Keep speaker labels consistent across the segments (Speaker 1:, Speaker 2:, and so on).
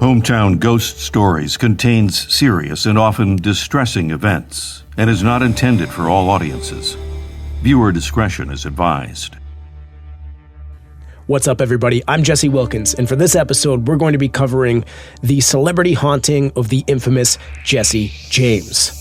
Speaker 1: Hometown Ghost Stories contains serious and often distressing events and is not intended for all audiences. Viewer discretion is advised.
Speaker 2: What's up, everybody? I'm Jesse Wilkins, and for this episode, we're going to be covering the celebrity haunting of the infamous Jesse James.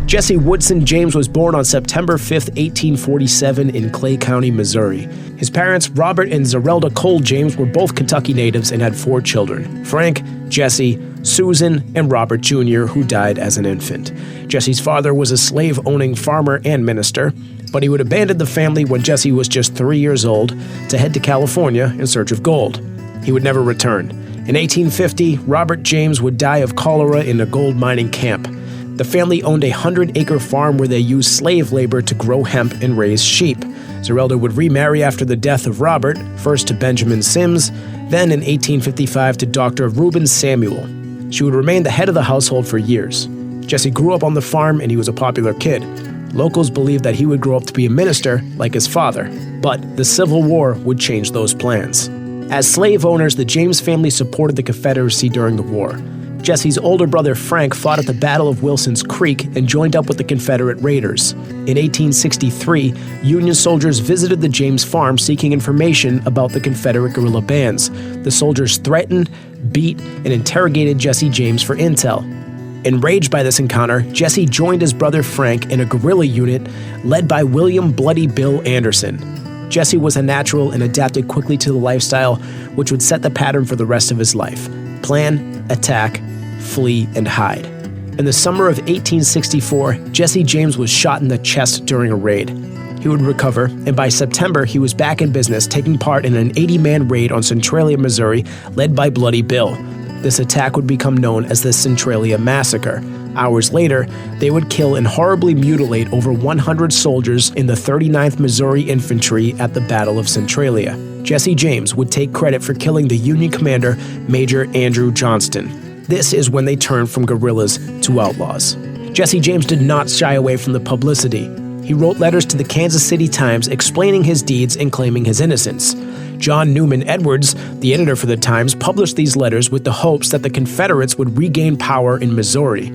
Speaker 2: Jesse Woodson James was born on September 5, 1847 in Clay County, Missouri. His parents, Robert and Zerelda Cole James, were both Kentucky natives and had 4 children: Frank, Jesse, Susan, and Robert Jr., who died as an infant. Jesse's father was a slave-owning farmer and minister, but he would abandon the family when Jesse was just 3 years old to head to California in search of gold. He would never return. In 1850, Robert James would die of cholera in a gold mining camp. The family owned a 100-acre farm where they used slave labor to grow hemp and raise sheep. Zerelda would remarry after the death of Robert, first to Benjamin Sims, then in 1855 to Dr. Reuben Samuel. She would remain the head of the household for years. Jesse grew up on the farm and he was a popular kid. Locals believed that he would grow up to be a minister like his father, but the Civil War would change those plans. As slave owners, the James family supported the Confederacy during the war. Jesse's older brother Frank fought at the Battle of Wilson's Creek and joined up with the Confederate raiders. In 1863, Union soldiers visited the James farm seeking information about the Confederate guerrilla bands. The soldiers threatened, beat, and interrogated Jesse James for intel. Enraged by this encounter, Jesse joined his brother Frank in a guerrilla unit led by William Bloody Bill Anderson. Jesse was a natural and adapted quickly to the lifestyle, which would set the pattern for the rest of his life: plan, attack, flee, and hide. In the summer of 1864, Jesse James was shot in the chest during a raid. He would recover, and by September, he was back in business, taking part in an 80-man raid on Centralia, Missouri, led by Bloody Bill. This attack would become known as the Centralia Massacre. Hours later, they would kill and horribly mutilate over 100 soldiers in the 39th Missouri Infantry at the Battle of Centralia. Jesse James would take credit for killing the Union commander, Major Andrew Johnston. This is when they turned from guerrillas to outlaws. Jesse James did not shy away from the publicity. He wrote letters to the Kansas City Times explaining his deeds and claiming his innocence. John Newman Edwards, the editor for the Times, published these letters with the hopes that the Confederates would regain power in Missouri.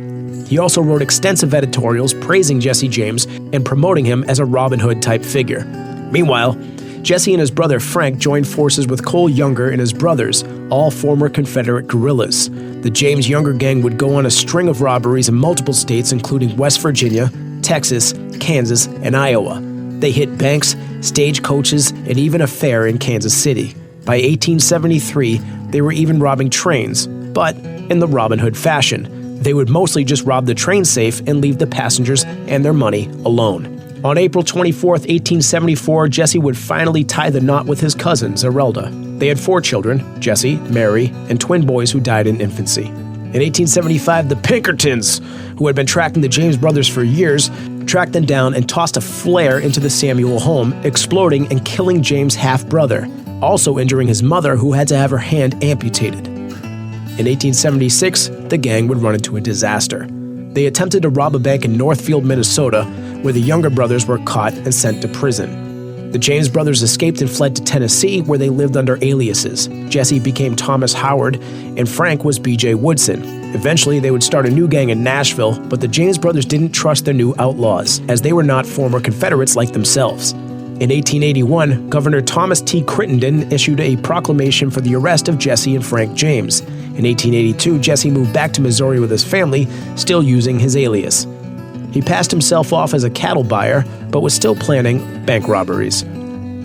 Speaker 2: He also wrote extensive editorials praising Jesse James and promoting him as a Robin Hood-type figure. Meanwhile, Jesse and his brother Frank joined forces with Cole Younger and his brothers, all former Confederate guerrillas. The James Younger gang would go on a string of robberies in multiple states, including West Virginia, Texas, Kansas, and Iowa. They hit banks, stagecoaches, and even a fair in Kansas City. By 1873, they were even robbing trains, but in the Robin Hood fashion. They would mostly just rob the train safe and leave the passengers and their money alone. On April 24, 1874, Jesse would finally tie the knot with his cousin, Zerelda. They had 4 children: Jesse, Mary, and twin boys who died in infancy. In 1875, the Pinkertons, who had been tracking the James brothers for years, tracked them down and tossed a flare into the Samuel home, exploding and killing James' half-brother, also injuring his mother, who had to have her hand amputated. In 1876, the gang would run into a disaster. They attempted to rob a bank in Northfield, Minnesota, where the Younger brothers were caught and sent to prison. The James brothers escaped and fled to Tennessee, where they lived under aliases. Jesse became Thomas Howard, and Frank was B.J. Woodson. Eventually, they would start a new gang in Nashville, but the James brothers didn't trust their new outlaws, as they were not former Confederates like themselves. In 1881, Governor Thomas T. Crittenden issued a proclamation for the arrest of Jesse and Frank James. In 1882, Jesse moved back to Missouri with his family, still using his alias. He passed himself off as a cattle buyer, but was still planning bank robberies.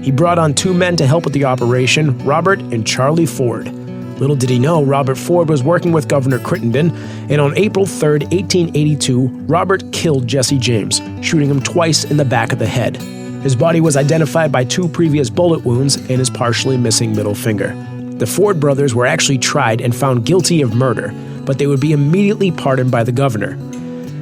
Speaker 2: He brought on 2 men to help with the operation, Robert and Charlie Ford. Little did he know, Robert Ford was working with Governor Crittenden, and on April 3, 1882, Robert killed Jesse James, shooting him twice in the back of the head. His body was identified by 2 previous bullet wounds and his partially missing middle finger. The Ford brothers were actually tried and found guilty of murder, but they would be immediately pardoned by the governor.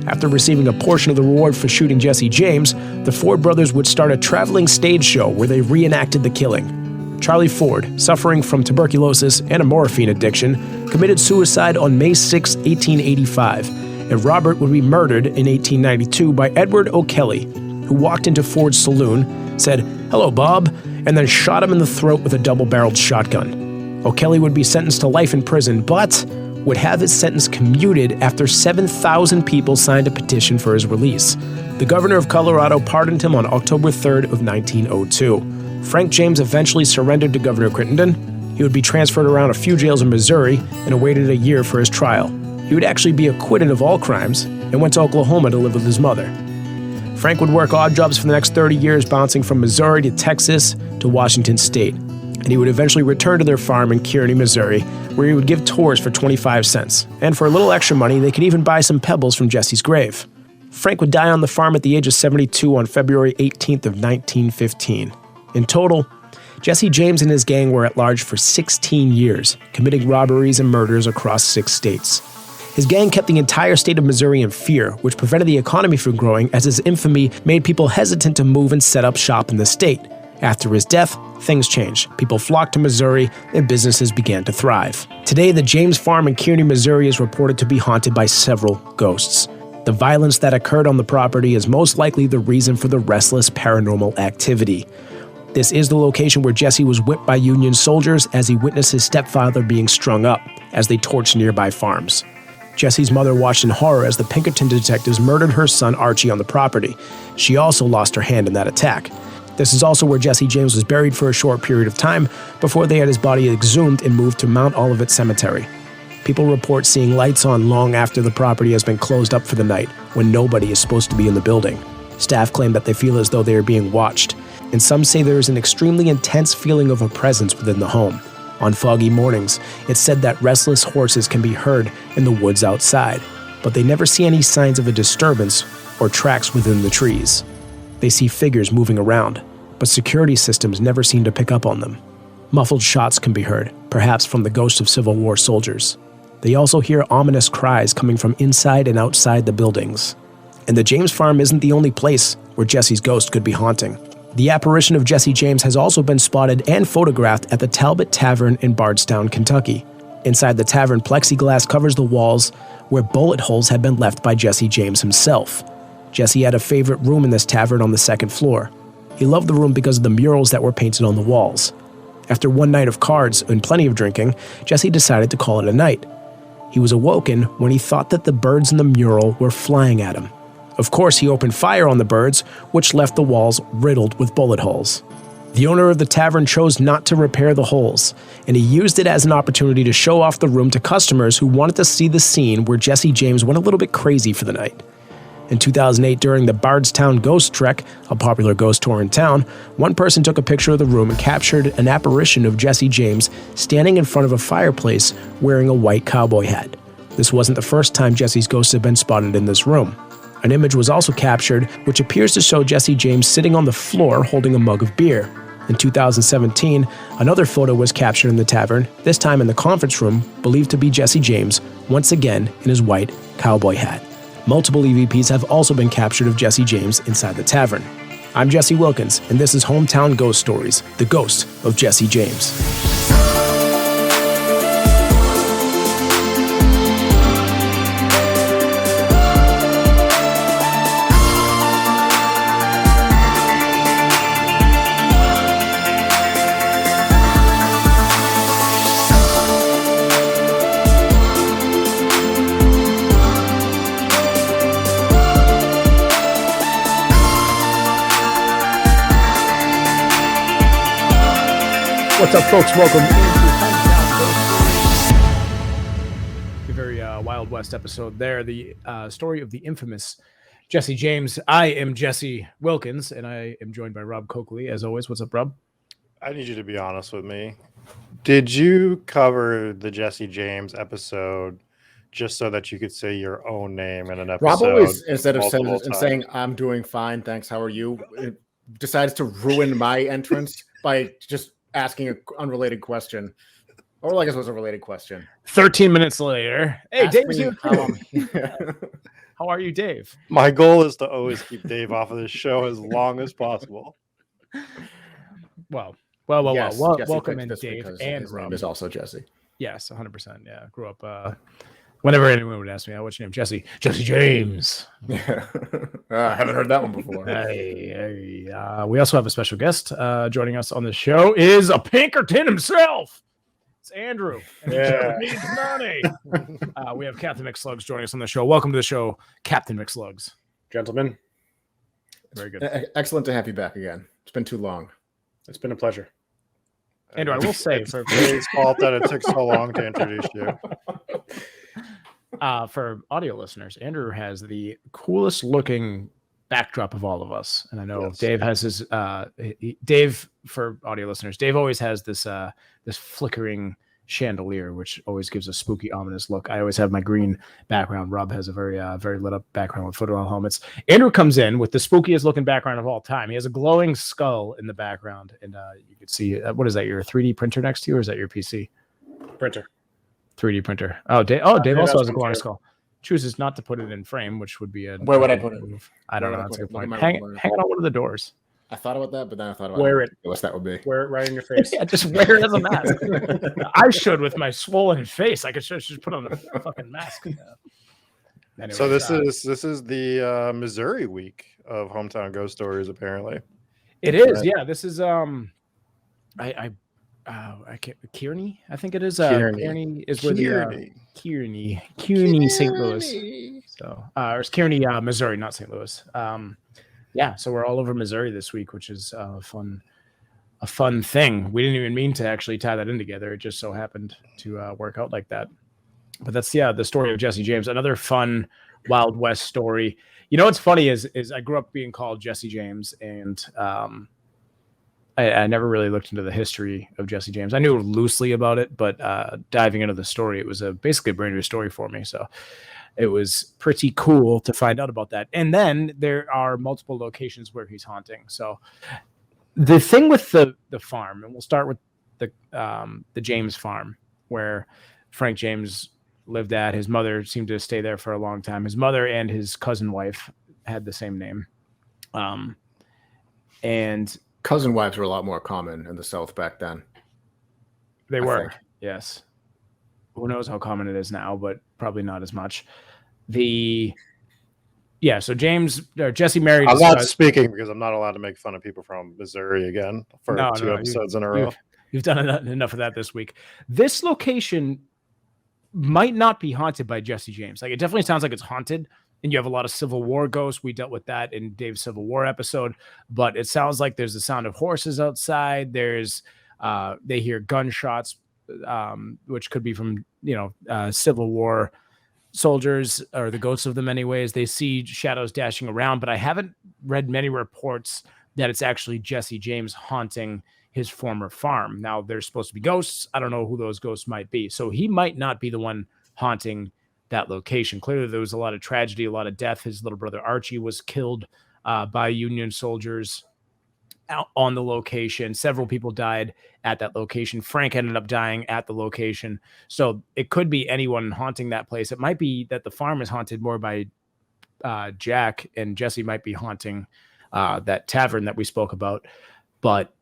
Speaker 2: After receiving a portion of the reward for shooting Jesse James, the Ford brothers would start a traveling stage show where they reenacted the killing. Charlie Ford, suffering from tuberculosis and a morphine addiction, committed suicide on May 6, 1885, and Robert would be murdered in 1892 by Edward O'Kelly, who walked into Ford's saloon, said, "Hello, Bob," and then shot him in the throat with a double-barreled shotgun. O'Kelly would be sentenced to life in prison, but would have his sentence commuted after 7,000 people signed a petition for his release. The governor of Colorado pardoned him on October 3rd of 1902. Frank James eventually surrendered to Governor Crittenden. He would be transferred around a few jails in Missouri and awaited a year for his trial. He would actually be acquitted of all crimes and went to Oklahoma to live with his mother. Frank would work odd jobs for the next 30 years, bouncing from Missouri to Texas to Washington State. And he would eventually return to their farm in Kearney, Missouri, where he would give tours for 25 cents. And for a little extra money, they could even buy some pebbles from Jesse's grave. Frank would die on the farm at the age of 72 on February 18th of 1915. In total, Jesse James and his gang were at large for 16 years, committing robberies and murders across 6 states. His gang kept the entire state of Missouri in fear, which prevented the economy from growing as his infamy made people hesitant to move and set up shop in the state. After his death, things changed. People flocked to Missouri and businesses began to thrive. Today, the James farm in Kearney, Missouri is reported to be haunted by several ghosts. The violence that occurred on the property is most likely the reason for the restless paranormal activity. This is the location where Jesse was whipped by Union soldiers as he witnessed his stepfather being strung up as they torched nearby farms. Jesse's mother watched in horror as the Pinkerton detectives murdered her son Archie on the property. She also lost her hand in that attack. This is also where Jesse James was buried for a short period of time before they had his body exhumed and moved to Mount Olivet Cemetery. People report seeing lights on long after the property has been closed up for the night, when nobody is supposed to be in the building. Staff claim that they feel as though they are being watched, and some say there is an extremely intense feeling of a presence within the home. On foggy mornings, it's said that restless horses can be heard in the woods outside, but they never see any signs of a disturbance or tracks within the trees. They see figures moving around, but security systems never seem to pick up on them. Muffled shots can be heard, perhaps from the ghosts of Civil War soldiers. They also hear ominous cries coming from inside and outside the buildings. And the James farm isn't the only place where Jesse's ghost could be haunting. The apparition of Jesse James has also been spotted and photographed at the Talbot Tavern in Bardstown, Kentucky. Inside the tavern, plexiglass covers the walls where bullet holes had been left by Jesse James himself. Jesse had a favorite room in this tavern on the 2nd floor. He loved the room because of the murals that were painted on the walls. After one night of cards and plenty of drinking, Jesse decided to call it a night. He was awoken when he thought that the birds in the mural were flying at him. Of course, he opened fire on the birds, which left the walls riddled with bullet holes. The owner of the tavern chose not to repair the holes, and he used it as an opportunity to show off the room to customers who wanted to see the scene where Jesse James went a little bit crazy for the night. In 2008, during the Bardstown Ghost Trek, a popular ghost tour in town, one person took a picture of the room and captured an apparition of Jesse James standing in front of a fireplace wearing a white cowboy hat. This wasn't the first time Jesse's ghost had been spotted in this room. An image was also captured, which appears to show Jesse James sitting on the floor holding a mug of beer. In 2017, another photo was captured in the tavern, this time in the conference room, believed to be Jesse James, once again in his white cowboy hat. Multiple EVPs have also been captured of Jesse James inside the tavern. I'm Jesse Wilkins, and this is Hometown Ghost Stories, the ghost of Jesse James. What's up, folks? Welcome into a very Wild West episode there. The story of the infamous Jesse James. I am Jesse Wilkins, and I am joined by Rob Coakley, as always. What's up, Rob?
Speaker 3: I need you to be honest with me. Did you cover the Jesse James episode just so that you could say your own name in an episode?
Speaker 4: Rob always, instead of saying, I'm doing fine, thanks, how are you, decides to ruin my entrance by just asking an unrelated question. Or I guess it was a related question.
Speaker 2: 13 minutes later. Hey, Dave's here. How are you, Dave?
Speaker 3: My goal is to always keep Dave off of this show as long as possible.
Speaker 2: Well.
Speaker 4: Yes,
Speaker 2: Welcome in, Dave, and
Speaker 4: his
Speaker 2: Rob.
Speaker 4: name is also Jesse.
Speaker 2: Yes, 100%. Yeah, grew up. Whenever anyone would ask me, "What's your name?" Jesse James.
Speaker 4: Yeah, I haven't heard that one before.
Speaker 2: We also have a special guest joining us on the show. Is a Pinkerton himself. It's Andrew. And needs money. We have Captain McSlugs joining us on the show. Welcome to the show, Captain McSlugs.
Speaker 5: Gentlemen,
Speaker 2: Very good.
Speaker 4: Excellent to have you back again. It's been too long.
Speaker 5: It's been a pleasure.
Speaker 2: Andrew, I will say
Speaker 3: It's Dave's fault that it took so long to introduce you.
Speaker 2: For audio listeners, Andrew has the coolest looking backdrop of all of us, and I know Dave has his. Dave, for audio listeners, Dave always has this this flickering chandelier, which always gives a spooky, ominous look. I always have my green background. Rob has a very lit up background with football helmets. Andrew comes in with the spookiest looking background of all time. He has a glowing skull in the background, and you can see what is that? Your 3D printer next to you, or is that your PC?
Speaker 5: Printer.
Speaker 2: 3D printer. Oh, Dave also has a glowing skull. Chooses not to put it in frame, which would be a.
Speaker 4: Where would I put it?
Speaker 2: I don't know. That's a good point. Hang it on one of the doors.
Speaker 4: I thought about that, but then I thought about
Speaker 5: wear it.
Speaker 4: What that would be.
Speaker 5: Wear it right in your face.
Speaker 2: Yeah, just wear it as a mask. I should with my swollen face. I could just put on a fucking mask. Anyway,
Speaker 3: So this is the Missouri week of Hometown Ghost Stories. Apparently,
Speaker 2: it is. Yeah, this is I can't, Kearney, I think it is. Kearney is where the Kearney, St. Louis. So, or it's Kearney, Missouri, not St. Louis. Yeah, so we're all over Missouri this week, which is a fun thing. We didn't even mean to actually tie that in together. It just so happened to work out like that. But that's the story of Jesse James, another fun Wild West story. You know what's funny is I grew up being called Jesse James, and I never really looked into the history of Jesse James. I knew loosely about it, but diving into the story, it was basically a brand new story for me. So it was pretty cool to find out about that. And then there are multiple locations where he's haunting. So the thing with the farm, and we'll start with the James farm, where Frank James lived at. His mother seemed to stay there for a long time. His mother and his cousin wife had the same name. And
Speaker 4: cousin wives were a lot more common in the South back then.
Speaker 2: They were, yes. Who knows how common it is now, but probably not as much. So Jesse married.
Speaker 3: I'm not speaking because I'm not allowed to make fun of people from Missouri again for two episodes in a row.
Speaker 2: You've done enough of that this week. This location might not be haunted by Jesse James. Like, it definitely sounds like it's haunted, and you have a lot of Civil War ghosts. We dealt with that in Dave's Civil War episode, but it sounds like there's the sound of horses outside. There's they hear gunshots, which could be from Civil War soldiers, or the ghosts of them anyways. They see shadows dashing around, but I haven't read many reports that it's actually Jesse James haunting his former farm. Now, there's supposed to be ghosts. I don't know who those ghosts might be. So he might not be the one haunting that location. Clearly, there was a lot of tragedy, a lot of death. His little brother Archie was killed by Union soldiers out on the location. Several people died at that location. Frank ended up dying at the location. So it could be anyone haunting that place. It might be that the farm is haunted more by Jack, and Jesse might be haunting that tavern that we spoke about, but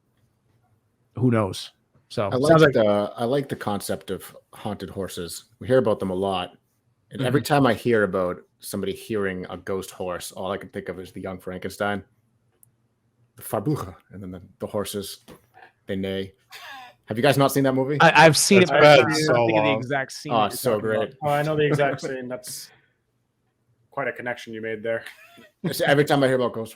Speaker 2: who knows? So
Speaker 4: I like the concept of haunted horses. We hear about them a lot. And every time I hear about somebody hearing a ghost horse, all I can think of is the Young Frankenstein. The Farbucha, and then the horses, they neigh. Have you guys not seen that movie?
Speaker 2: I've seen it.
Speaker 3: But
Speaker 2: I can't think of the exact scene.
Speaker 4: Oh, it's so great.
Speaker 5: Oh, I know the exact scene. That's quite a connection you made there.
Speaker 4: Every time I hear about ghost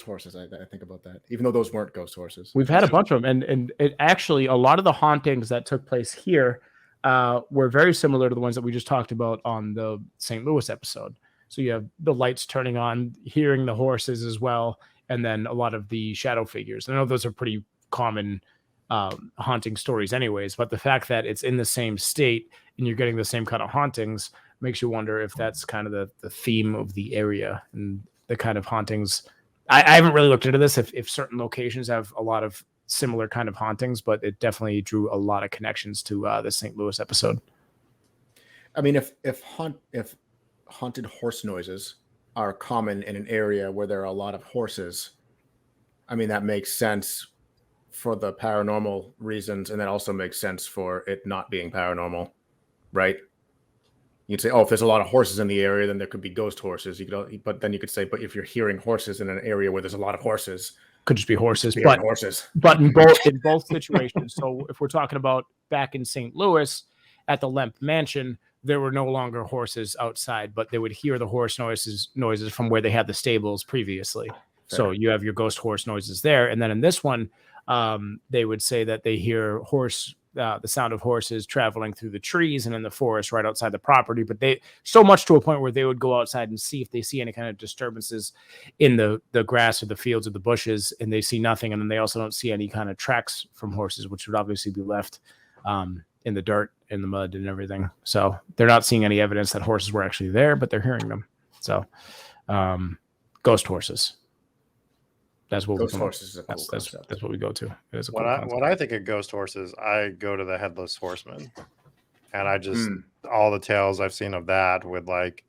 Speaker 4: horses, I think about that. Even though those weren't ghost horses.
Speaker 2: We've had a bunch of them, and it actually, a lot of the hauntings that took place here were very similar to the ones that we just talked about on the St. Louis episode. So you have the lights turning on, hearing the horses as well, and then a lot of the shadow figures. I know those are pretty common haunting stories anyways, but the fact that it's in the same state and you're getting the same kind of hauntings makes you wonder if that's kind of the theme of the area and the kind of hauntings. I haven't really looked into this, if certain locations have a lot of similar kind of hauntings, but it definitely drew a lot of connections to the St. Louis episode.
Speaker 4: I mean, if haunted horse noises are common in an area where there are a lot of horses, I mean, that makes sense for the paranormal reasons, and that also makes sense for it not being paranormal, right? You'd say, oh, if there's a lot of horses in the area, then there could be ghost horses. But then you could say, but if you're hearing horses in an area where there's a lot of horses,
Speaker 2: could just be horses.
Speaker 4: Horses.
Speaker 2: But in both situations. So if we're talking about back in St. Louis at the Lemp Mansion, there were no longer horses outside, but they would hear the horse noises from where they had the stables previously. Fair. So you have your ghost horse noises there, and then in this one, they would say that they hear the sound of horses traveling through the trees and in the forest right outside the property. But they so much to a point where they would go outside and see if they see any kind of disturbances in the grass or the fields or the bushes, and they see nothing. And then they also don't see any kind of tracks from horses, which would obviously be left in the dirt, in the mud and everything. So they're not seeing any evidence that horses were actually there, but they're hearing them. So ghost horses. That's what
Speaker 4: ghost horses is a cool
Speaker 2: that's what we go to. It is a
Speaker 3: when I think of ghost horses, I go to the Headless Horseman, and I just all the tales I've seen of that with like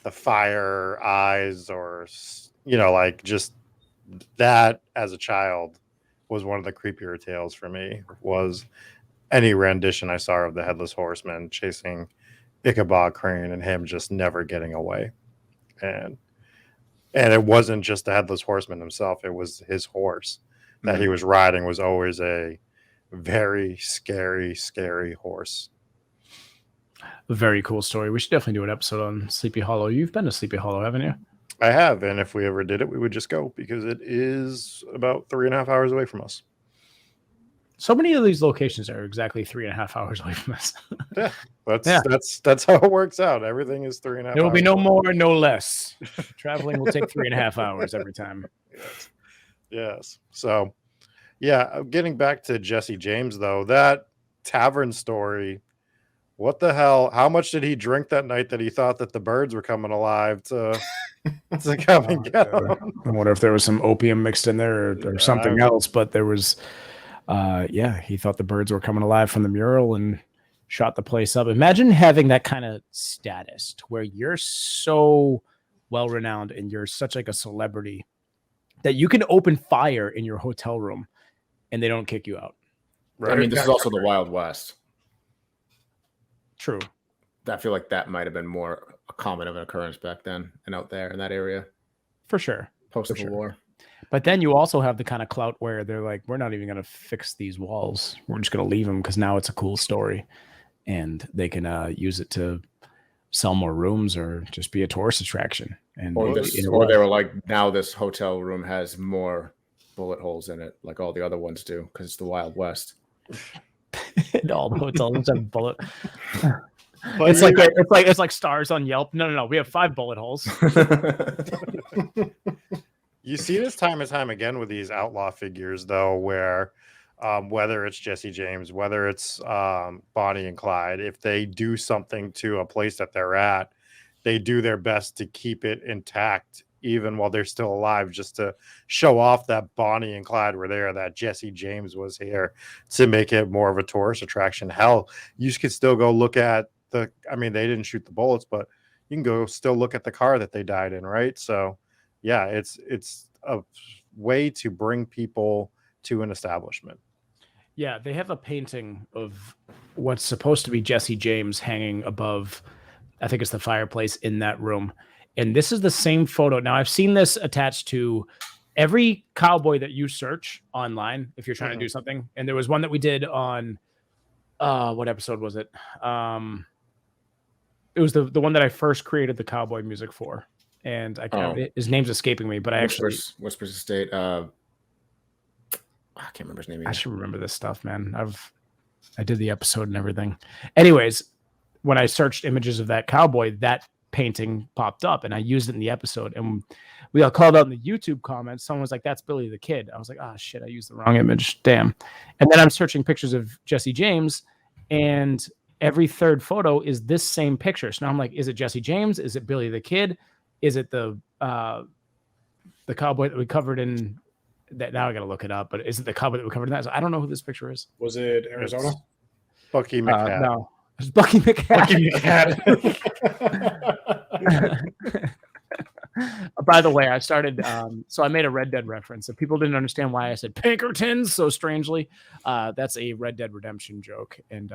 Speaker 3: the fire eyes, or like just that as a child was one of the creepier tales for me. Was any rendition I saw of the Headless Horseman chasing Ichabod Crane and him just never getting away, and it wasn't just the Headless Horseman himself. It was his horse that he was riding was always a very scary, scary horse.
Speaker 2: A very cool story. We should definitely do an episode on Sleepy Hollow. You've been to Sleepy Hollow, haven't you?
Speaker 3: I have. And if we ever did it, we would just go because it is about 3.5 hours away from us.
Speaker 2: So many of these locations are exactly 3.5 hours away from us.
Speaker 3: That's how it works out. Everything is 3.5 hours.
Speaker 2: There will be no more, no less. Traveling will take 3.5 hours every time.
Speaker 3: Yes. So, yeah, getting back to Jesse James, though, that tavern story, what the hell? How much did he drink that night that he thought that the birds were coming alive to come and get him?
Speaker 2: I wonder if there was some opium mixed in there or something else, but there was... he thought the birds were coming alive from the mural and shot the place up. Imagine having that kind of status to where you're so well renowned and you're such like a celebrity that you can open fire in your hotel room and they don't kick you out.
Speaker 4: Right. I mean, this is also the Wild West.
Speaker 2: True.
Speaker 4: I feel like that might have been more common of an occurrence back then and out there in that area.
Speaker 2: For sure.
Speaker 4: Post-Civil War.
Speaker 2: But then you also have the kind of clout where they're like, we're not even going to fix these walls. We're just going to leave them because now it's a cool story. And they can use it to sell more rooms or just be a tourist attraction. And
Speaker 4: or they were like, now this hotel room has more bullet holes in it, like all the other ones do, because it's the Wild West.
Speaker 2: And all the hotel rooms have bullet. It's like stars on Yelp. No. We have 5 bullet holes.
Speaker 3: You see this time and time again with these outlaw figures, though, where whether it's Jesse James, whether it's Bonnie and Clyde, if they do something to a place that they're at, they do their best to keep it intact, even while they're still alive, just to show off that Bonnie and Clyde were there, that Jesse James was here, to make it more of a tourist attraction. Hell, you could still go look at they didn't shoot the bullets, but you can go still look at the car that they died in, right? So, yeah, it's a way to bring people to an establishment.
Speaker 2: Yeah, they have a painting of what's supposed to be Jesse James hanging above, I think it's the fireplace in that room. And this is the same photo. Now, I've seen this attached to every cowboy that you search online if you're trying to do something. And there was one that we did on, what episode was it? It was the one that I first created the cowboy music for. And I can't, his name's escaping me, but
Speaker 4: Whispers Estate. I can't remember his name either.
Speaker 2: I should remember this stuff, man. I did the episode and everything. Anyways, when I searched images of that cowboy, that painting popped up and I used it in the episode. And we got called out in the YouTube comments. Someone was like, "That's Billy the Kid." I was like, "Oh shit, I used the wrong image. Damn." And then I'm searching pictures of Jesse James, and every third photo is this same picture. So now I'm like, is it Jesse James? Is it Billy the Kid? Is it the cowboy that we covered in that? Now I got to look it up, but is it the cowboy that we covered in that? So I don't know who this picture is.
Speaker 5: Was it Arizona?
Speaker 3: Bucky McCad.
Speaker 2: No, it's Bucky McCad.
Speaker 5: Bucky McCad.
Speaker 2: By the way, I started. So I made a Red Dead reference. If people didn't understand why I said Pinkertons so strangely, that's a Red Dead Redemption joke. And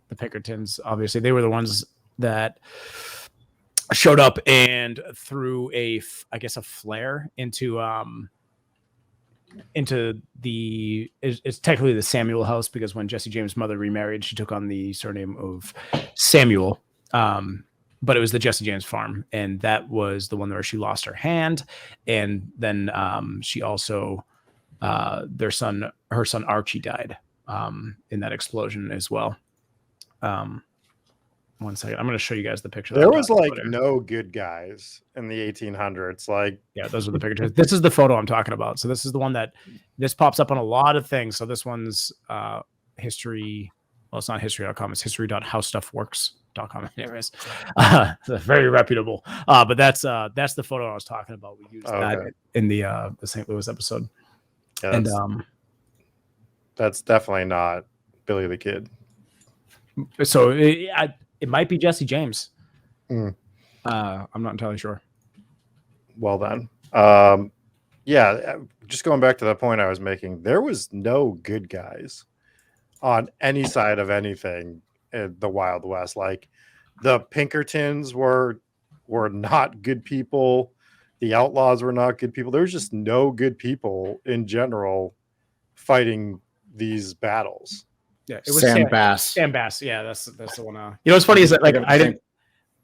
Speaker 2: the Pinkertons, obviously, they were the ones that showed up and threw a flare into the it's technically the Samuel house, because when Jesse James' mother remarried, she took on the surname of Samuel. But it was the Jesse James farm, and that was the one where she lost her hand, and then she also her son Archie died in that explosion as well. 1 second, I'm going to show you guys the picture.
Speaker 3: There was like no good guys in the 1800s. Like,
Speaker 2: yeah, those are the pictures. This is the photo I'm talking about. So this is the one that this pops up on a lot of things. So this one's history. Well, it's not history.com. It's history.howstuffworks.com. Anyways, it's very reputable. But that's the photo I was talking about. We used that in the St. Louis episode.
Speaker 3: Yeah,
Speaker 2: and
Speaker 3: that's definitely not Billy the Kid.
Speaker 2: So it might be Jesse James. I'm not entirely sure.
Speaker 3: Well then, yeah. Just going back to the point I was making, there was no good guys on any side of anything in the Wild West. Like the Pinkertons were not good people. The Outlaws were not good people. There was just no good people in general fighting these battles.
Speaker 4: Yeah, it was Sam Bass.
Speaker 2: Sam Bass. Yeah, that's the one. You know what's funny is that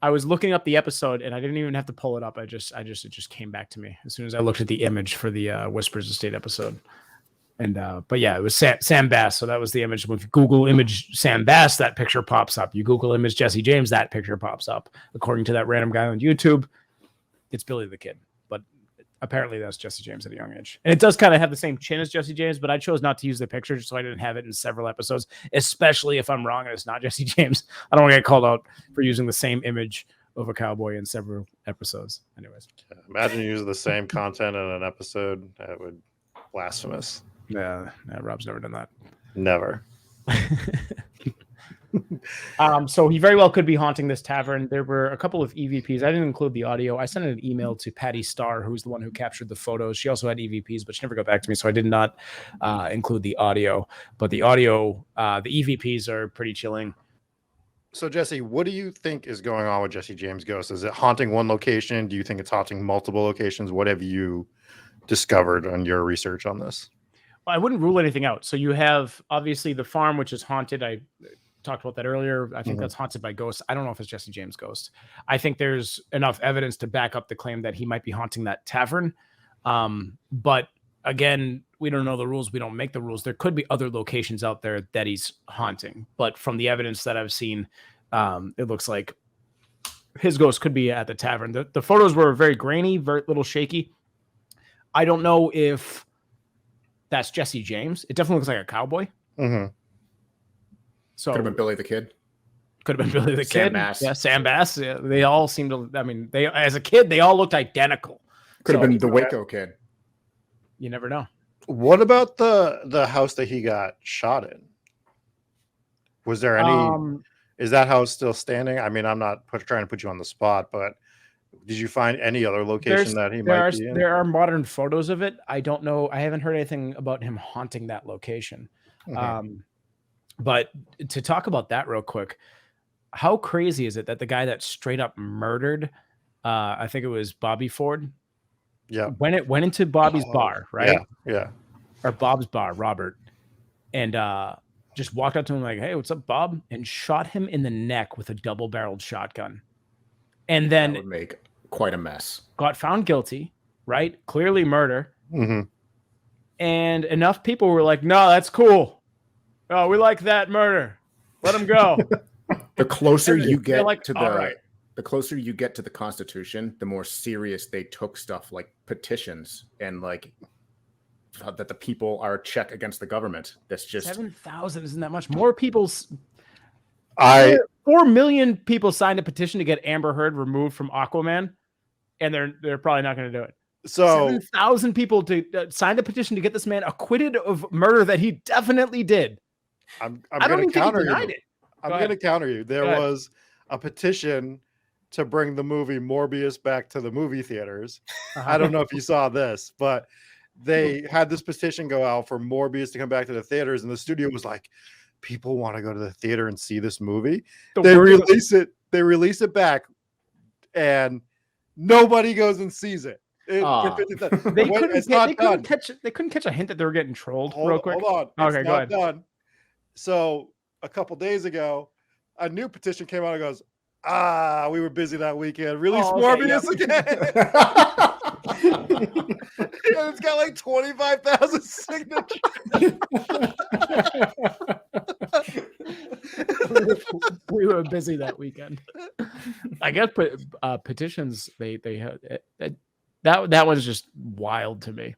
Speaker 2: I was looking up the episode and I didn't even have to pull it up. It just came back to me as soon as I looked at the image for the Whispers Estate episode. And but yeah, it was Sam Bass. So that was the image. If you Google image Sam Bass, that picture pops up. You Google image Jesse James, that picture pops up. According to that random guy on YouTube, it's Billy the Kid. But apparently that's Jesse James at a young age. And it does kind of have the same chin as Jesse James, but I chose not to use the picture just so I didn't have it in several episodes, especially if I'm wrong and it's not Jesse James. I don't want to get called out for using the same image of a cowboy in several episodes. Anyways.
Speaker 3: Imagine you use the same content in an episode. That would blasphemous.
Speaker 2: Yeah, Rob's never done that.
Speaker 3: Never.
Speaker 2: So he very well could be haunting this tavern. There were a couple of EVPs. I didn't include the audio. I sent an email to Patty Starr, who's the one who captured the photos. She also had EVPs, but she never got back to me, so I did not include the audio. But the audio, the EVPs are pretty chilling.
Speaker 3: So, Jesse, what do you think is going on with Jesse James Ghost? Is it haunting one location? Do you think it's haunting multiple locations? What have you discovered on your research on this?
Speaker 2: I wouldn't rule anything out. So you have obviously the farm, which is haunted. I talked about that earlier. I think that's haunted by ghosts. I don't know if it's Jesse James' ghost. I think there's enough evidence to back up the claim that he might be haunting that tavern. But again, we don't know the rules. We don't make the rules. There could be other locations out there that he's haunting. But from the evidence that I've seen, it looks like his ghost could be at the tavern. The photos were very grainy, very little shaky. I don't know if that's Jesse James. It definitely looks like a cowboy.
Speaker 3: Mm-hmm.
Speaker 4: So could have been Billy the Kid.
Speaker 2: Could have been Billy the
Speaker 4: Sam
Speaker 2: Kid.
Speaker 4: Bass.
Speaker 2: Yeah, Sam Bass. Yeah, they all seem to. I mean, they as a kid they all looked identical.
Speaker 4: Could have been the Waco Kid.
Speaker 2: You never know.
Speaker 3: What about the house that he got shot in? Was there any? Is that house still standing? I mean, I'm not trying to put you on the spot, but did you find any other location that he might be in?
Speaker 2: There are modern photos of it. I don't know. I haven't heard anything about him haunting that location. Mm-hmm. But to talk about that real quick, how crazy is it that the guy that straight up murdered, I think it was Bobby Ford.
Speaker 3: Yeah.
Speaker 2: Went into Bobby's bar, right?
Speaker 3: Yeah.
Speaker 2: Or Bob's bar, Robert. And just walked up to him like, "Hey, what's up, Bob?" And shot him in the neck with a double-barreled shotgun. And then
Speaker 4: that would make quite a mess.
Speaker 2: Got found guilty, right? Clearly murder.
Speaker 3: Mm-hmm.
Speaker 2: And enough people were like, "No, that's cool. Oh, we like that murder. Let him go."
Speaker 4: The closer you get
Speaker 2: like,
Speaker 4: to the closer you get to the Constitution, the more serious they took stuff like petitions and like that the people are a check against the government. That's just
Speaker 2: 7,000 isn't that much. More people.
Speaker 3: 4
Speaker 2: million people signed a petition to get Amber Heard removed from Aquaman, and they're probably not going to do it.
Speaker 3: So
Speaker 2: 7,000 people signed a petition to get this man acquitted of murder that he definitely did.
Speaker 3: I'm going to counter you. I'm going to counter you. There was a petition to bring the movie Morbius back to the movie theaters. I don't know if you saw this, but they had this petition go out for Morbius to come back to the theaters, and the studio was like, people want to go to the theater and see this movie. They release it back, and nobody goes and sees it.
Speaker 5: They couldn't catch a hint that they were getting trolled. Real quick.
Speaker 3: Hold on.
Speaker 5: Okay, go ahead.
Speaker 3: Done. So a couple days ago, a new petition came out and goes, we were busy that weekend. Release Morbius again. And it's got like 25,000 signatures.
Speaker 2: We were busy that weekend.
Speaker 5: I guess petitions they had that was just wild to me.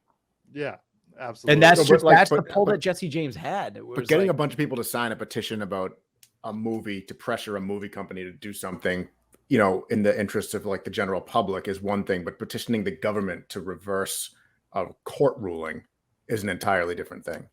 Speaker 3: Yeah, absolutely.
Speaker 2: And that's
Speaker 4: But
Speaker 2: the pull that Jesse James had.
Speaker 4: But getting a bunch of people to sign a petition about a movie to pressure a movie company to do something, you know, in the interest of like the general public is one thing, but petitioning the government to reverse a court ruling is an entirely different thing.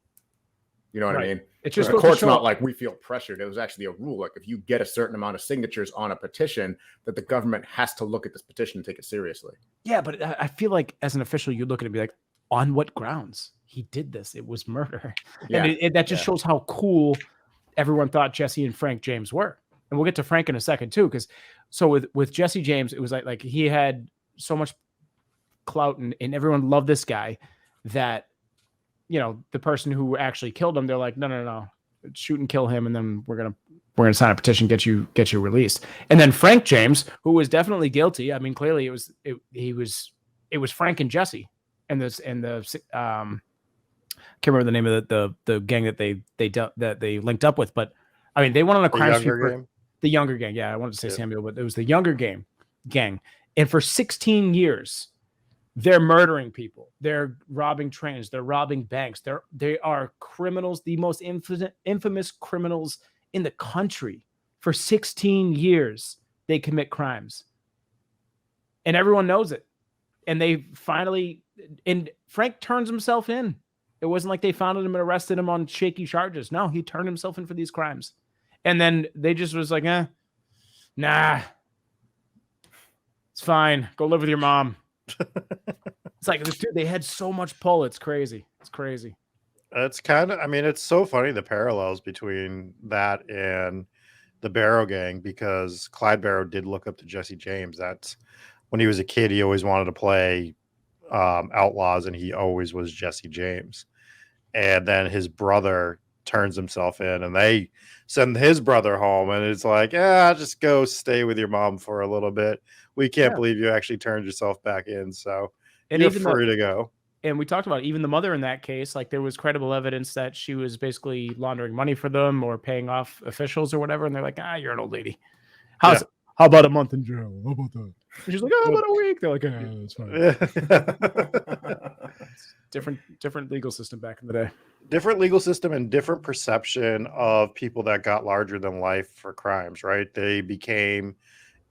Speaker 4: You know what I mean?
Speaker 5: It's just
Speaker 4: the court's not like we feel pressured. It was actually a rule. Like if you get a certain amount of signatures on a petition, that the government has to look at this petition and take it seriously.
Speaker 2: Yeah, but I feel like as an official, you look at it and be like, on what grounds? He did this. It was murder.
Speaker 4: Yeah.
Speaker 2: And that just shows how cool everyone thought Jesse and Frank James were. And we'll get to Frank in a second too, because so with Jesse James, it was like he had so much clout and everyone loved this guy that, you know, the person who actually killed him, they're like, no, shoot and kill him, and then we're gonna sign a petition, get you released. And then Frank James, who was definitely guilty. I mean, clearly it was Frank and Jesse, and the can't remember the name of the gang that they linked up with, but I mean, they went on a crime spree for the younger gang. Yeah, I wanted to say Samuel, but it was the younger gang, and for 16 years. They're murdering people. They're robbing trains. They're robbing banks. They are criminals, the most infamous criminals in the country. For 16 years, they commit crimes. And everyone knows it. And and Frank turns himself in. It wasn't like they found him and arrested him on shaky charges. No, he turned himself in for these crimes. And then they just was like, nah, it's fine. Go live with your mom. It's like, dude, they had so much pull. It's crazy. It's
Speaker 3: kind of, I mean, it's so funny the parallels between that and the Barrow Gang, because Clyde Barrow did look up to Jesse James. That's when he was a kid, he always wanted to play outlaws, and he always was Jesse James. And then his brother turns himself in, and they send his brother home, and it's like, just go stay with your mom for a little bit. We can't believe you actually turned yourself back in. So you're free to go.
Speaker 2: And we talked about even the mother in that case, like there was credible evidence that she was basically laundering money for them or paying off officials or whatever. And they're like, you're an old lady. How about a month in jail? How about that? And she's like, how about a week? They're like, it's fine. Different legal system back in the day.
Speaker 3: Different legal system and different perception of people that got larger than life for crimes, right? They became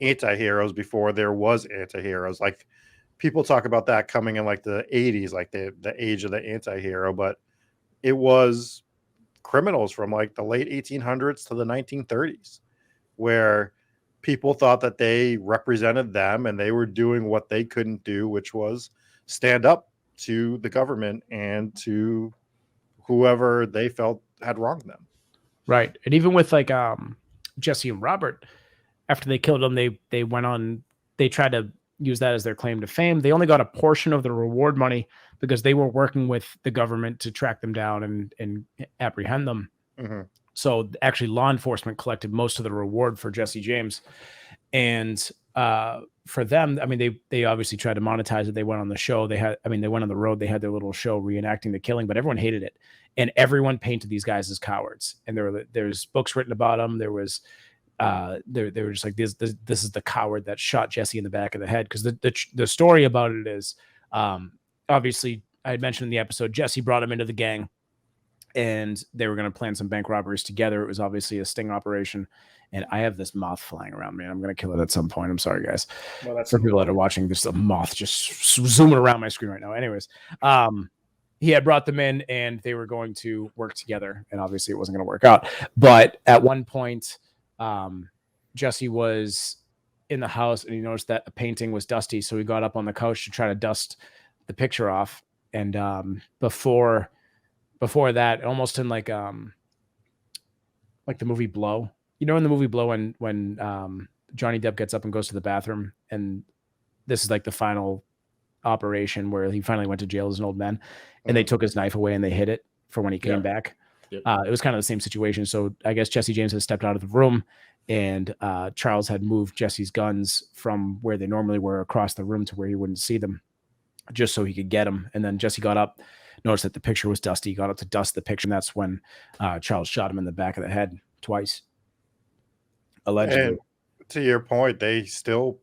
Speaker 3: anti-heroes before there was anti-heroes. Like people talk about that coming in like the 80s, like the age of the anti-hero, but it was criminals from like the late 1800s to the 1930s where people thought that they represented them and they were doing what they couldn't do, which was stand up to the government and to whoever they felt had wronged them.
Speaker 2: Right. And even with like Jesse and Robert, after they killed him, they tried to use that as their claim to fame. They only got a portion of the reward money because they were working with the government to track them down and apprehend them.
Speaker 3: Mm-hmm.
Speaker 2: So actually law enforcement collected most of the reward for Jesse James. And for them, I mean, they obviously tried to monetize it. They went on the show. They went on the road. They had their little show reenacting the killing, but everyone hated it. And everyone painted these guys as cowards. And there's books written about them. There was, they were just like, this is the coward that shot Jesse in the back of the head. Because the story about it is, obviously, I had mentioned in the episode, Jesse brought him into the gang, and they were going to plan some bank robberies together. It was obviously a sting operation. And I have this moth flying around me. I'm going to kill it at some point. I'm sorry, guys.
Speaker 5: Well, that's
Speaker 2: for people that are watching. There's a moth just zooming around my screen right now. Anyways, he had brought them in, and they were going to work together. And obviously, it wasn't going to work out. But at one point, Jesse was in the house and he noticed that a painting was dusty. So he got up on the couch to try to dust the picture off. And before that, almost in like the movie Blow, in the movie Blow when Johnny Depp gets up and goes to the bathroom, and this is like the final operation where he finally went to jail as an old man, and they took his knife away and they hid it for when he came back. Yep. It was kind of the same situation. So I guess Jesse James had stepped out of the room, and Charles had moved Jesse's guns from where they normally were across the room to where he wouldn't see them, just so he could get them. And then Jesse got up, noticed that the picture was dusty. He got up to dust the picture, and that's when Charles shot him in the back of the head twice, allegedly.
Speaker 3: And to your point, they still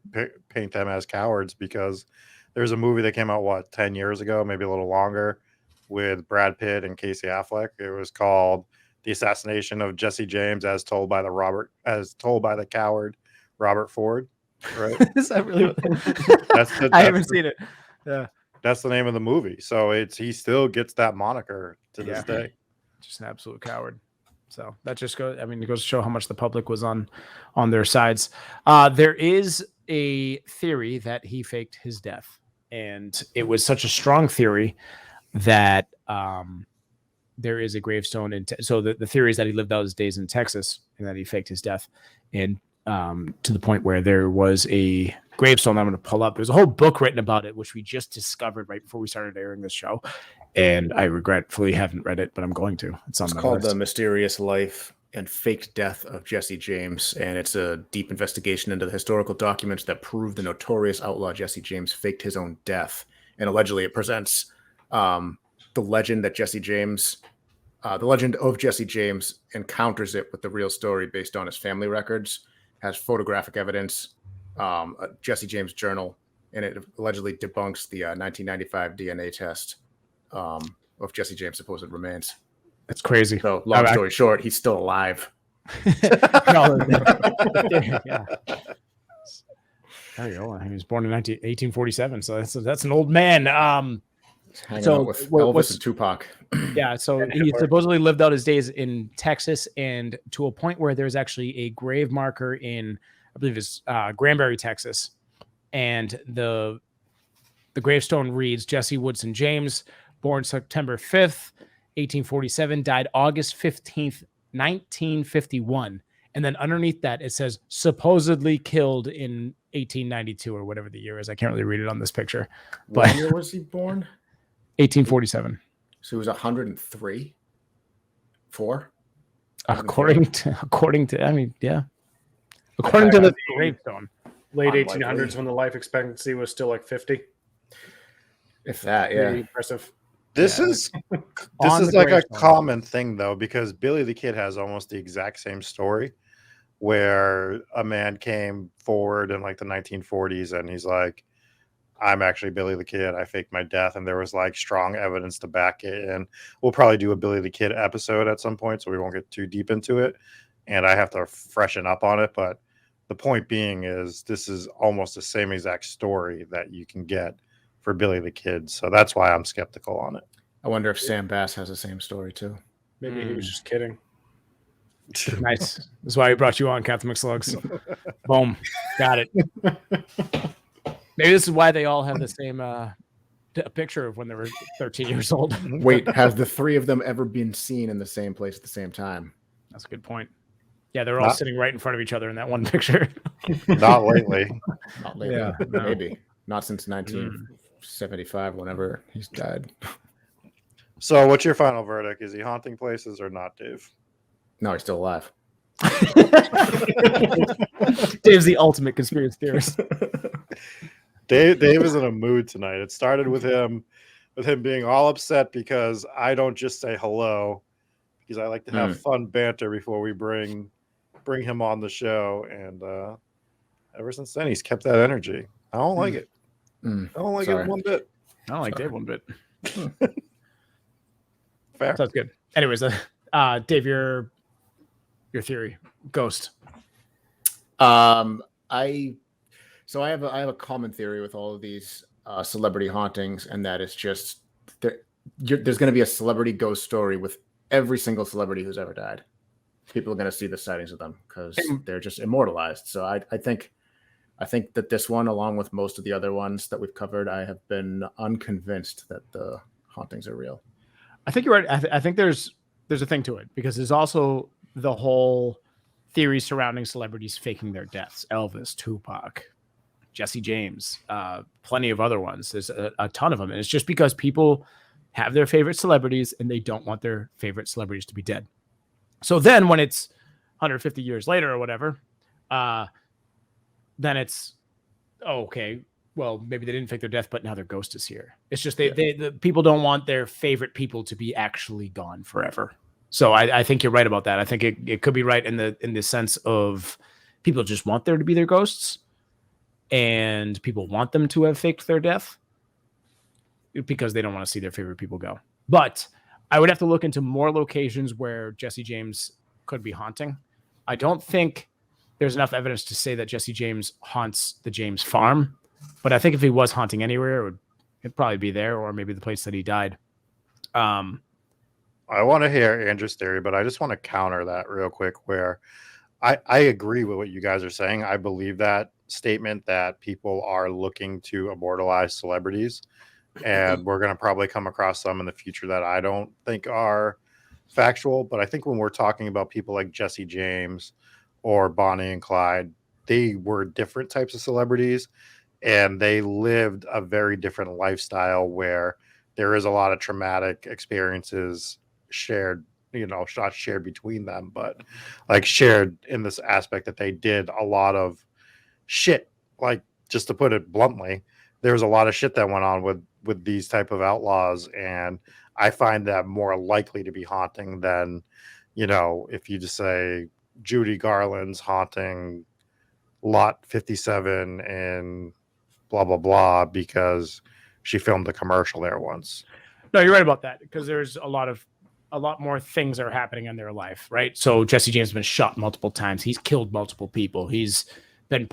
Speaker 3: paint them as cowards, because there's a movie that came out 10 years ago, maybe a little longer, with Brad Pitt and Casey Affleck. It was called The Assassination of Jesse James, as told by the coward Robert Ford. Right?
Speaker 2: Is that really? I haven't seen it. Yeah,
Speaker 3: that's the name of the movie. So he still gets that moniker to this day.
Speaker 2: Just an absolute coward. So that just goes. I mean, it goes to show how much the public was on their sides. There is a theory that he faked his death, and it was such a strong theory that there is a gravestone. So the theory is that he lived out his days in Texas and that he faked his death, and to the point where there was a gravestone I'm going to pull up. There's a whole book written about it, which we just discovered right before we started airing this show. And I regretfully haven't read it, but I'm going to. It's
Speaker 4: called The Mysterious Life and Faked Death of Jesse James. And it's a deep investigation into the historical documents that prove the notorious outlaw Jesse James faked his own death. And allegedly it presents the legend that the legend of Jesse James encounters it with the real story based on his family records, has photographic evidence, a Jesse James journal, and it allegedly debunks the 1995 DNA test of Jesse James' supposed remains.
Speaker 2: That's crazy.
Speaker 4: So, long story short, he's still alive.
Speaker 2: Yeah. There you go. He was born in 1847, so that's an old man.
Speaker 4: Hanging out with Elvis and Tupac.
Speaker 2: Yeah, so he supposedly lived out his days in Texas, and to a point where there's actually a grave marker in, I believe it's Granbury, Texas, and the gravestone reads Jesse Woodson James, born September 5th, 1847, died August 15th, 1951. And then underneath that, it says supposedly killed in 1892 or whatever the year is. I can't really read it on this picture. But
Speaker 4: what year was he born?
Speaker 2: 1847.
Speaker 4: So he was 103? 4?
Speaker 2: According to, I mean, yeah. According to the gravestone.
Speaker 5: Late 1800s, when the life expectancy was still like 50.
Speaker 4: If that, yeah.
Speaker 5: Pretty impressive.
Speaker 3: This is like a common thing, though, because Billy the Kid has almost the exact same story, where a man came forward in like the 1940s and he's like, I'm actually Billy the Kid. I faked my death. And there was like strong evidence to back it. And we'll probably do a Billy the Kid episode at some point, so we won't get too deep into it. And I have to freshen up on it. But the point being is this is almost the same exact story that you can get for Billy the Kid. So that's why I'm skeptical on it.
Speaker 4: I wonder if Sam Bass has the same story too.
Speaker 5: Maybe he was just kidding.
Speaker 2: Nice. That's why we brought you on, Captain McSlugs. Boom. Got it. Maybe this is why they all have the same picture of when they were 13 years old.
Speaker 4: Wait, have the three of them ever been seen in the same place at the same time?
Speaker 2: That's a good point. Yeah, they're all sitting right in front of each other in that one picture.
Speaker 3: Not lately.
Speaker 4: Not lately. Yeah, maybe. Not since 1975, whenever he's died.
Speaker 3: So what's your final verdict? Is he haunting places or not, Dave?
Speaker 4: No, he's still alive.
Speaker 2: Dave's the ultimate conspiracy theorist.
Speaker 3: Dave is in a mood tonight. It started with him being all upset because I don't just say hello, because I like to have fun banter before we bring him on the show. And ever since then, he's kept that energy. I don't like it. I don't like it one bit.
Speaker 2: I don't like Dave one bit.
Speaker 3: Fair.
Speaker 2: Sounds good. Anyways, Dave, your theory, ghost.
Speaker 4: I have a common theory with all of these celebrity hauntings, and that is just there's going to be a celebrity ghost story with every single celebrity who's ever died. People are going to see the sightings of them because they're just immortalized. So I think I think that this one, along with most of the other ones that we've covered, I have been unconvinced that the hauntings are real.
Speaker 5: I think you're right. I think there's a thing to it, because there's also the whole theory surrounding celebrities faking their deaths. Elvis, Tupac, Jesse James, plenty of other ones. There's a ton of them. And it's just because people have their favorite celebrities and they don't want their favorite celebrities to be dead. So then when it's 150 years later or whatever, then it's, oh, okay, well, maybe they didn't fake their death, but now their ghost is here. It's just the people don't want their favorite people to be actually gone forever. So I think you're right about that. I think it could be right in the sense of people just want there to be their ghosts, and people want them to have faked their death because they don't want to see their favorite people go. But I would have to look into more locations where Jesse James could be haunting. I don't think there's enough evidence to say that Jesse James haunts the James farm, but I think if he was haunting anywhere, it'd probably be there, or maybe the place that he died.
Speaker 3: I want to hear Andrew's theory, but I just want to counter that real quick, where I agree with what you guys are saying. I believe that statement that people are looking to immortalize celebrities, and we're going to probably come across some in the future that I don't think are factual. But I think when we're talking about people like Jesse James or Bonnie and Clyde, they were different types of celebrities, and they lived a very different lifestyle where there is a lot of traumatic experiences shared, not shared between them, but like shared in this aspect that they did a lot of shit. Like, just to put it bluntly, there's a lot of shit that went on with these type of outlaws, and I find that more likely to be haunting than, if you just say Judy Garland's haunting lot 57 and blah blah blah because she filmed a commercial there once.
Speaker 5: No, you're right about that, because there's a lot more things that are happening in their life, right? So Jesse James has been shot multiple times. He's killed multiple people. He's been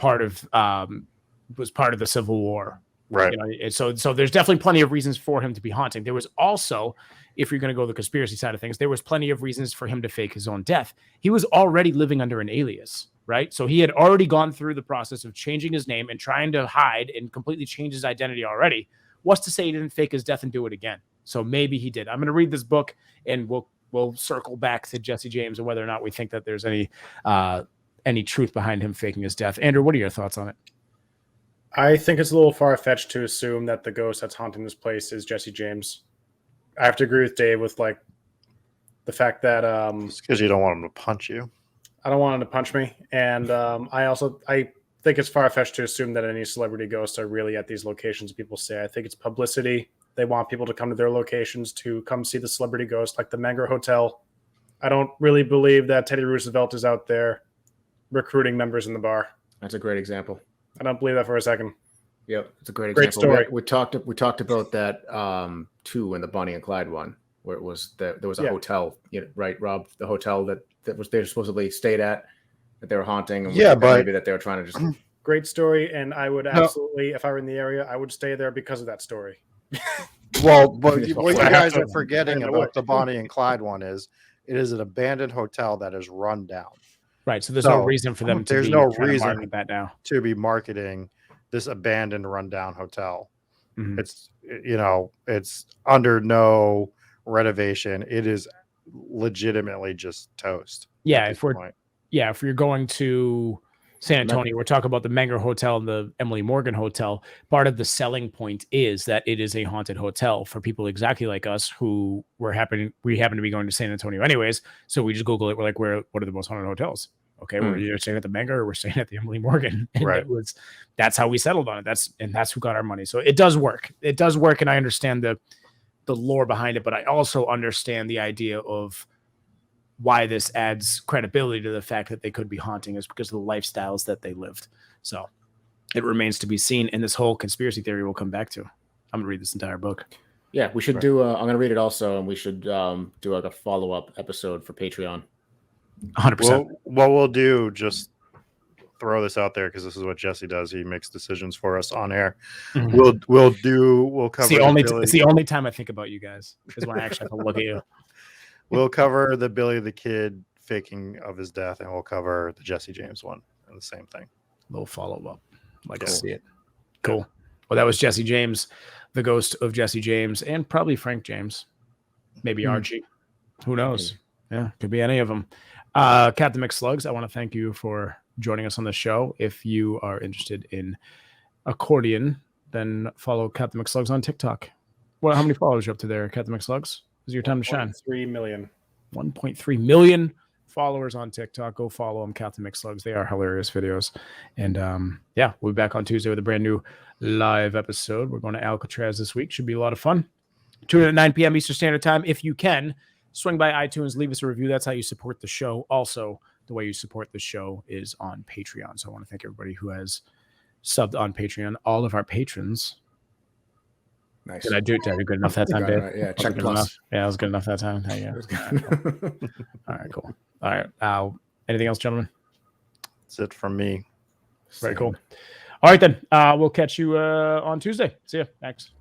Speaker 5: was part of the Civil War.
Speaker 3: Right.
Speaker 5: So there's definitely plenty of reasons for him to be haunting. There was also, if you're going to go the conspiracy side of things, there was plenty of reasons for him to fake his own death. He was already living under an alias, right? So he had already gone through the process of changing his name and trying to hide and completely change his identity already. What's to say he didn't fake his death and do it again? So maybe he did. I'm going to read this book, and we'll circle back to Jesse James and whether or not we think that there's any truth behind him faking his death. Andrew, what are your thoughts on it?
Speaker 6: I think it's a little far-fetched to assume that the ghost that's haunting this place is Jesse James. I have to agree with Dave with like the fact that
Speaker 3: It's because you don't want him to punch you.
Speaker 6: I don't want him to punch me, and I think it's far-fetched to assume that any celebrity ghosts are really at these locations. People say, I think it's publicity. They want people to come to their locations to come see the celebrity ghost, like the Menger Hotel. I don't really believe that Teddy Roosevelt is out there recruiting members in the bar.
Speaker 4: That's a great example.
Speaker 6: I don't believe that for a second.
Speaker 4: Yep, it's a great
Speaker 6: Great
Speaker 4: example.
Speaker 6: story.
Speaker 4: We talked about that too in the Bonnie and Clyde one, where it was there was a hotel, right, Rob? The hotel that they supposedly stayed at, that they were haunting, and
Speaker 3: but
Speaker 4: maybe that they were trying to just.
Speaker 6: Great story, and I would absolutely, if I were in the area, I would stay there because of that story.
Speaker 3: Well, but what you
Speaker 6: I have
Speaker 3: guys
Speaker 6: to-
Speaker 3: are forgetting
Speaker 6: I
Speaker 3: about
Speaker 6: would.
Speaker 3: the Bonnie and Clyde one is it is an abandoned hotel that is run down.
Speaker 5: Right. So there's no
Speaker 3: So,
Speaker 5: reason for them to
Speaker 3: there's
Speaker 5: be
Speaker 3: no
Speaker 5: trying to
Speaker 3: reason
Speaker 5: market that now.
Speaker 3: To be marketing this abandoned, rundown hotel.
Speaker 5: Mhm.
Speaker 3: It's under no renovation. It is legitimately just toast.
Speaker 5: Yeah,
Speaker 3: at this point.
Speaker 5: if you're going to San Antonio, we're talking about the Menger Hotel and the Emily Morgan Hotel. Part of the selling point is that it is a haunted hotel for people exactly like us who we happen to be going to San Antonio anyways. So we just Google it. We're like, what are the most haunted hotels? Okay, we're either staying at the Menger or we're staying at the Emily Morgan. And
Speaker 3: Right.
Speaker 5: that's how we settled on it. That's who got our money. So it does work. It does work, and I understand the lore behind it, but I also understand the idea of why this adds credibility to the fact that they could be haunting is because of the lifestyles that they lived. So it remains to be seen. And this whole conspiracy theory we'll come back to. I'm gonna read this entire book.
Speaker 4: Yeah, we should do. I'm going to read it also, and we should do like a follow-up episode for Patreon.
Speaker 5: 100%.
Speaker 3: What we'll do, just throw this out there because this is what Jesse does. He makes decisions for us on air.
Speaker 5: Mhm.
Speaker 3: We'll cover
Speaker 5: It's the only time I think about you guys is when I actually have to look at you.
Speaker 3: We'll cover the Billy the Kid faking of his death, and we'll cover the Jesse James one and the same thing.
Speaker 5: Little follow up. Like to see it. Cool. Well, that was Jesse James, the ghost of Jesse James, and probably Frank James. Maybe Archie. Who knows? Yeah, could be any of them. Captain McSlugs, I want to thank you for joining us on the show. If you are interested in accordion, then follow Captain McSlugs on TikTok. Well, how many followers are you up to there, Captain McSlugs? Is your time to shine?
Speaker 6: 3 million.
Speaker 5: 1.3 million followers on TikTok. Go follow them, Captain McSlugs. They are hilarious videos. And yeah, we'll be back on Tuesday with a brand new live episode. We're going to Alcatraz this week. Should be a lot of fun. Tune in at 9 p.m. Eastern Standard Time. If you can, swing by iTunes, leave us a review. That's how you support the show. Also, the way you support the show is on Patreon. So I want to thank everybody who has subbed on Patreon. All of our patrons.
Speaker 4: Nice.
Speaker 5: Did I do good enough that time, Dave?
Speaker 4: Right. Yeah, check
Speaker 5: Good
Speaker 4: plus.
Speaker 5: enough? Yeah, it was good enough that time. Yeah. All right, cool. All right. Anything else, gentlemen?
Speaker 3: That's it from me.
Speaker 5: Very cool. All right, then. We'll catch you on Tuesday. See ya. Thanks.